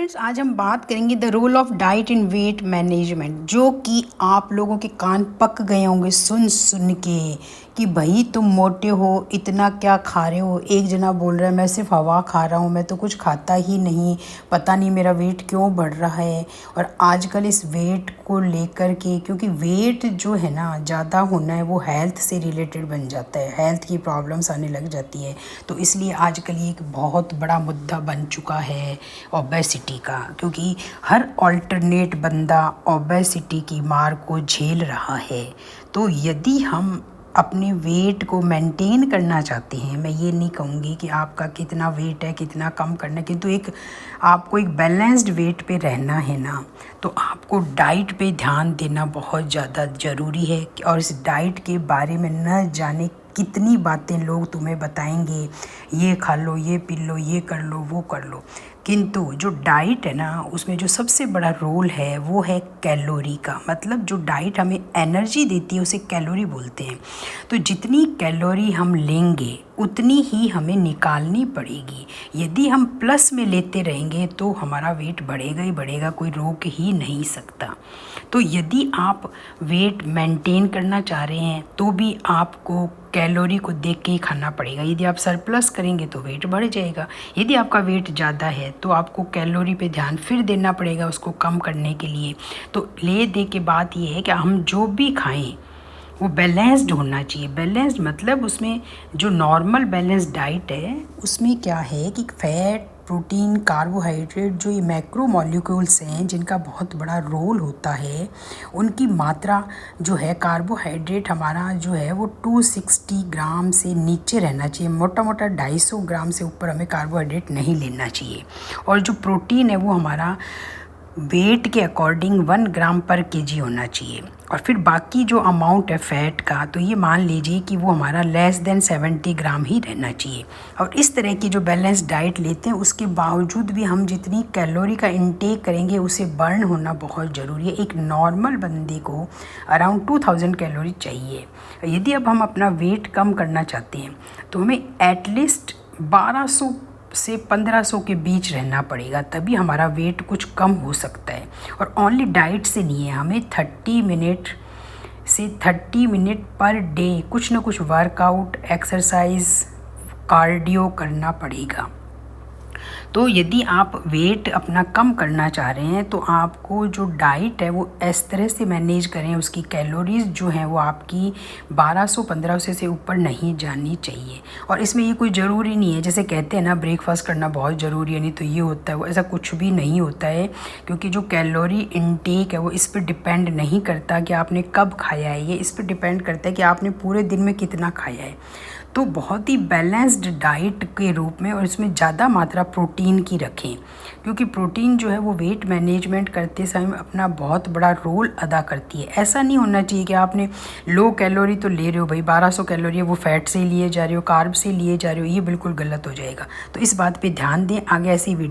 Friends, आज हम बात करेंगे the role of diet in weight management, जो कि आप लोगों के कान पक गए होंगे सुन सुन के कि भाई तुम मोटे हो, इतना क्या खा रहे हो। एक जना बोल रहा है मैं सिर्फ हवा खा रहा हूँ, मैं तो कुछ खाता ही नहीं, पता नहीं मेरा वेट क्यों बढ़ रहा है। और आजकल इस वेट को लेकर के, क्योंकि वेट जो है ना ज़्यादा होना है वो हेल्थ से रिलेटेड बन जाता है, हेल्थ की प्रॉब्लम्स आने लग जाती है। तो इसलिए आजकल ये एक बहुत बड़ा मुद्दा बन चुका है ओबेसिटी का, क्योंकि हर ऑल्टरनेट बंदा ओबेसिटी की मार को झेल रहा है। तो यदि हम अपने वेट को मेंटेन करना चाहते हैं, मैं ये नहीं कहूँगी कि आपका कितना वेट है, कितना कम करना है, किंतु आपको एक बैलेंस्ड वेट पे रहना है ना, तो आपको डाइट पे ध्यान देना बहुत ज़्यादा ज़रूरी है। और इस डाइट के बारे में न जाने कितनी बातें लोग तुम्हें बताएंगे, ये खा लो, ये पी लो, ये कर लो, वो कर लो, किंतु जो डाइट है ना उसमें जो सबसे बड़ा रोल है वो है कैलोरी का। मतलब जो डाइट हमें एनर्जी देती है उसे कैलोरी बोलते हैं। तो जितनी कैलोरी हम लेंगे उतनी ही हमें निकालनी पड़ेगी। यदि हम प्लस में लेते रहेंगे तो हमारा वेट बढ़ेगा ही बढ़ेगा, कोई रोक ही नहीं सकता। तो यदि आप वेट मेंटेन करना चाह रहे हैं तो भी आपको कैलोरी को देख के ही खाना पड़ेगा। यदि आप सरप्लस करेंगे तो वेट बढ़ जाएगा, यदि आपका वेट ज़्यादा है तो आपको कैलोरी पे ध्यान फिर देना पड़ेगा उसको कम करने के लिए। तो ले दे के बात ये है कि हम जो भी खाएं वो बैलेंस्ड होना चाहिए। बैलेंस्ड मतलब उसमें जो नॉर्मल बैलेंस्ड डाइट है उसमें क्या है कि फैट, प्रोटीन, कार्बोहाइड्रेट, जो ये मैक्रो मॉलिक्यूल्स हैं जिनका बहुत बड़ा रोल होता है, उनकी मात्रा जो है, कार्बोहाइड्रेट हमारा जो है वो 260 ग्राम से नीचे रहना चाहिए। मोटा मोटा 250 ग्राम से ऊपर हमें कार्बोहाइड्रेट नहीं लेना चाहिए। और जो प्रोटीन है वो हमारा वेट के अकॉर्डिंग 1 ग्राम पर केजी होना चाहिए। और फिर बाकी जो अमाउंट है फ़ैट का, तो ये मान लीजिए कि वो हमारा लेस देन 70 ग्राम ही रहना चाहिए। और इस तरह की जो बैलेंस डाइट लेते हैं उसके बावजूद भी हम जितनी कैलोरी का इंटेक करेंगे उसे बर्न होना बहुत ज़रूरी है। एक नॉर्मल बंदे को अराउंड 2000 कैलोरी चाहिए। यदि अब हम अपना वेट कम करना चाहते हैं तो हमें एटलीस्ट 1200 से 1500 के बीच रहना पड़ेगा, तभी हमारा वेट कुछ कम हो सकता है। और ओनली डाइट से नहीं है, हमें 30 मिनट से 30 मिनट पर डे कुछ ना कुछ वर्कआउट, एक्सरसाइज, कार्डियो करना पड़ेगा। तो यदि आप वेट अपना कम करना चाह रहे हैं तो आपको जो डाइट है वो इस तरह से मैनेज करें, उसकी कैलोरीज़ जो हैं वो आपकी 1200-1500 से ऊपर नहीं जानी चाहिए। और इसमें ये कोई ज़रूरी नहीं है, जैसे कहते हैं ना ब्रेकफास्ट करना बहुत ज़रूरी है, नहीं तो ये होता है वो, ऐसा कुछ भी नहीं होता है। क्योंकि जो कैलोरी इनटेक है वो इस पर डिपेंड नहीं करता कि आपने कब खाया है, ये इस पर डिपेंड करता है कि आपने पूरे दिन में कितना खाया है। तो बहुत ही बैलेंस्ड डाइट के रूप में, और इसमें ज़्यादा मात्रा प्रोटीन की रखें, क्योंकि प्रोटीन जो है वो वेट मैनेजमेंट करते समय अपना बहुत बड़ा रोल अदा करती है। ऐसा नहीं होना चाहिए कि आपने लो कैलोरी तो ले रहे हो भाई, 1200 कैलोरी है वो फैट से लिए जा रहे हो, कार्ब से लिए जा रहे हो, ये बिल्कुल गलत हो जाएगा। तो इस बात पे ध्यान दें। आगे ऐसी वीडियो